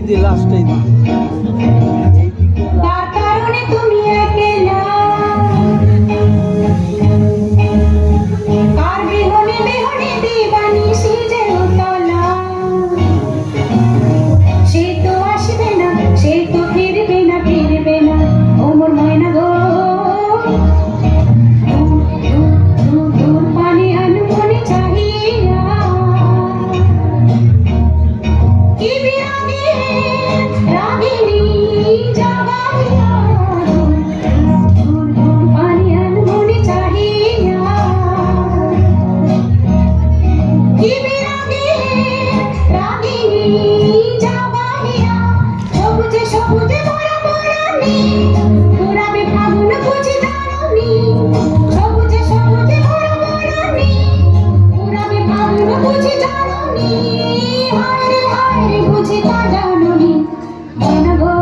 দি লাস্টেই দি তার কারণে তুমি একলা কার বিহনে বিহনে দিবানিশি যে উতলা সে তো আসবে না সে তো ফিরবে না ও মোর ময়না গো দূর পানি আনমনে চাহিয়া কি বিরাগে রাগিনী জাগাইয়া দূর পানি আনমনে চাহিয়া কি বিরাগে রাগিনী জাগাইয়া সবুজে সবুজে ভরা বনানি পুরাবে ফাগুন বুঝি জাননি সবুজে সবুজে ভরা বনানি পুরাবে ফাগুন বুঝি জাননি হায়রে হায়রে বুঝি তা জাননি ময়না গো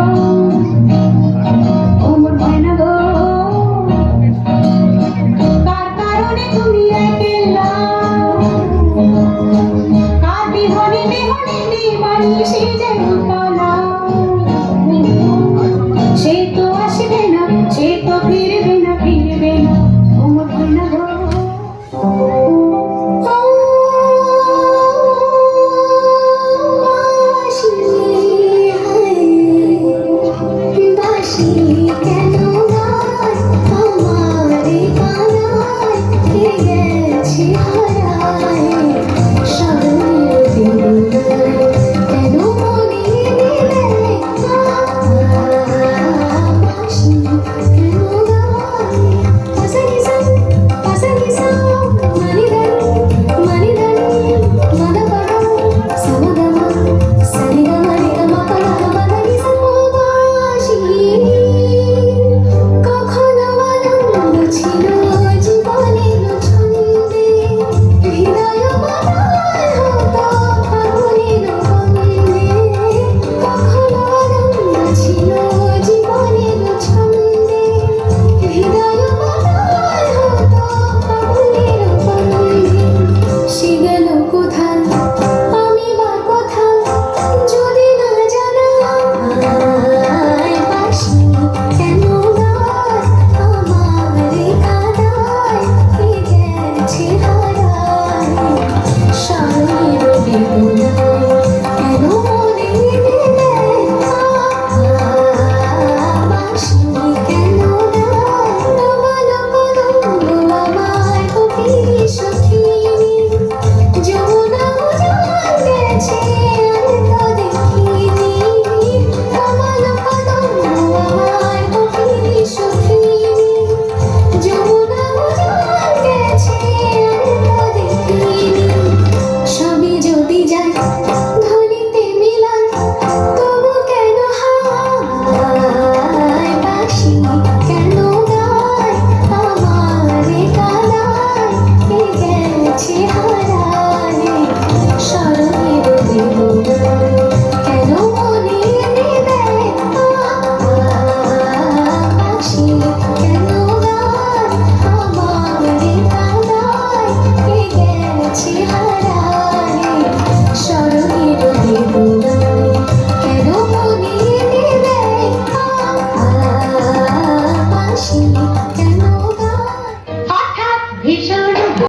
ও মোর ময়না গো কার কারণে তুমি একলা কার বিহনে বিহনে দিবানিশি যে